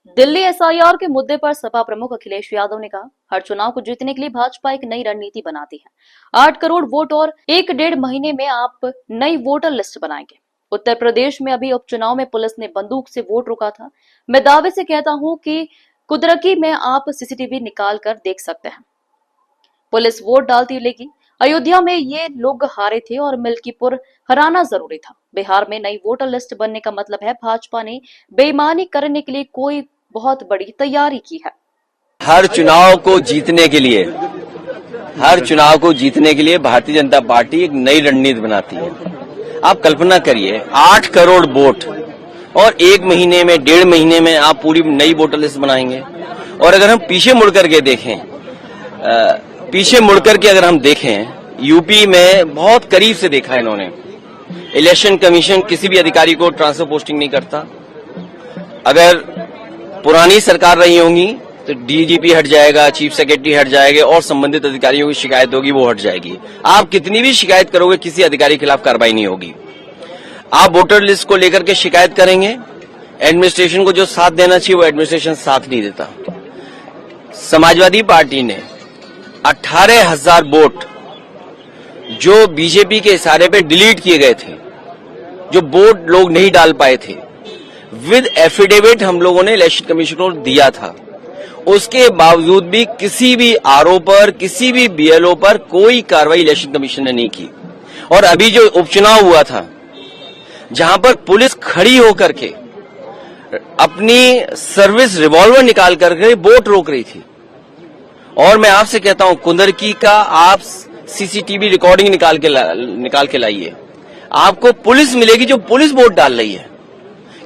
Delhi SIR के मुद्दे पर सपा प्रमुख अखिलेश यादव ने कहा, हर चुनाव को जीतने के लिए भाजपा एक नई रणनीति बनाती है। 8 करोड़ वोट और 1-1.5 महीने में आप नई वोटर लिस्ट बनाएंगे। उत्तर प्रदेश में अभी उपचुनाव में पुलिस ने बंदूक से वोट रोका था। मैं दावे से कहता हूं कि कुदरती में आप सीसीटीवी निकाल कर देख सकते हैं। पुलिस वोट डालती लेगी। अयोध्या में ये लोग हारे थे और मिल्कीपुर हराना जरूरी था। बिहार में नई वोटर लिस्ट बनने का मतलब है भाजपा ने बेईमानी करने के लिए कोई बहुत बड़ी तैयारी की है। हर चुनाव को जीतने के लिए भारतीय जनता पार्टी एक नई रणनीति बनाती है। आप कल्पना करिए 8 करोड़ वोट और 1 महीने में 1.5 महीने में आप पूरी नई वोटर लिस्ट बनाएंगे। और अगर हम पीछे मुड़कर के अगर हम देखें यूपी में बहुत करीब से देखा इन्होंने। इलेक्शन कमीशन किसी भी अधिकारी को ट्रांसफर पोस्टिंग नहीं करता। अगर पुरानी सरकार रही होंगी तो डीजीपी हट जाएगा, चीफ सेक्रेटरी हट जाएगा और संबंधित अधिकारियों की शिकायत होगी वो हट जाएगी। आप कितनी भी शिकायत करोगे किसी अधिकारी के खिलाफ कार्रवाई नहीं होगी। आप वोटर लिस्ट को लेकर के शिकायत करेंगे, एडमिनिस्ट्रेशन को जो साथ देना चाहिए वो एडमिनिस्ट्रेशन साथ नहीं देता। समाजवादी पार्टी ने 18,000 वोट जो बीजेपी के इशारे पे डिलीट किए गए थे, जो वोट लोग नहीं डाल पाए थे, विद एफिडेविट हम लोगों ने इलेक्शन कमीशन को दिया था। उसके बावजूद भी किसी भी आरओ पर, किसी भी बीएलओ पर कोई कार्रवाई इलेक्शन कमीशन ने नहीं की। और अभी जो उपचुनाव हुआ था जहां पर पुलिस खड़ी होकर के अपनी सर्विस रिवॉल्वर निकाल करके वोट रोक रही थी। और मैं आपसे कहता हूं कुंदरकी का आप सीसीटीवी रिकॉर्डिंग निकाल के लाइए, आपको पुलिस मिलेगी जो पुलिस वोट डाल रही है।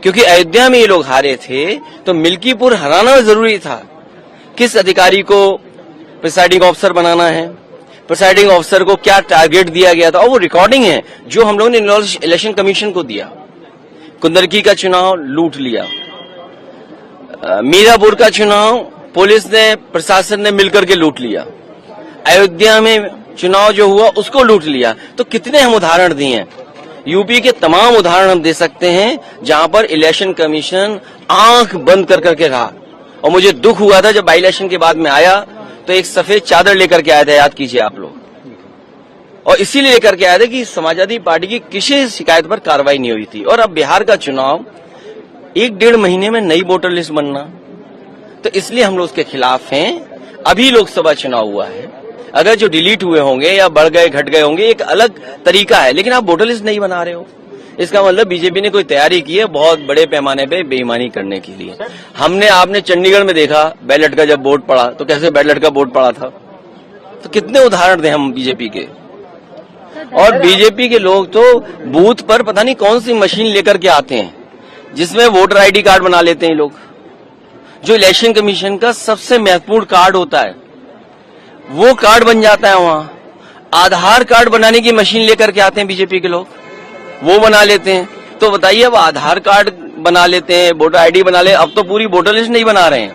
क्योंकि अयोध्या में ये लोग हारे थे तो मिल्कीपुर हराना जरूरी था। किस अधिकारी को प्रिसाइडिंग ऑफिसर बनाना है, प्रिसाइडिंग ऑफिसर को क्या टारगेट दिया गया था, और वो रिकॉर्डिंग है जो हम लोगों ने इलेक्शन कमीशन को दिया। कुंदरकी का चुनाव लूट लिया, मीरापुर का चुनाव पुलिस ने, प्रशासन ने मिलकर के लूट लिया, अयोध्या में चुनाव जो हुआ उसको लूट लिया। तो कितने हम उदाहरण दिए हैं, यूपी के तमाम उदाहरण हम दे सकते हैं जहां पर इलेक्शन कमीशन आंख बंद कर करके रहा। और मुझे दुख हुआ था जब बाई इलेक्शन के बाद में आया तो एक सफेद चादर लेकर के आया था, याद कीजिए आप लोग। और इसीलिए लेकर के आया था कि समाजवादी पार्टी की किसी शिकायत पर कार्रवाई नहीं हुई थी। और अब बिहार का चुनाव 1-1.5 महीने में नई वोटर लिस्ट बनना, तो इसलिए हम लोग उसके खिलाफ हैं। अभी लोकसभा चुनाव हुआ है, अगर जो डिलीट हुए होंगे या बढ़ गए घट गए होंगे एक अलग तरीका है, लेकिन आप वोटर लिस्ट नहीं बना रहे हो। इसका मतलब बीजेपी ने कोई तैयारी की है बहुत बड़े पैमाने पे बेईमानी करने के लिए। आपने चंडीगढ़ में देखा बैलेट का जब वोट पड़ा तो कैसे बैलेट का वोट पड़ा था। तो कितने उदाहरण दें हम बीजेपी के। और बीजेपी के लोग तो बूथ पर पता नहीं कौन सी मशीन लेकर के आते हैं जिसमें वोटर आईडी कार्ड बना लेते हैं लोग। जो इलेक्शन कमीशन का सबसे महत्वपूर्ण कार्ड होता है वो कार्ड बन जाता है वहां। आधार कार्ड बनाने की मशीन लेकर के आते हैं बीजेपी के लोग, वो बना लेते हैं। तो बताइए अब आधार कार्ड बना लेते हैं, वोटर आईडी बना ले, अब तो पूरी वोटर लिस्ट नहीं बना रहे हैं।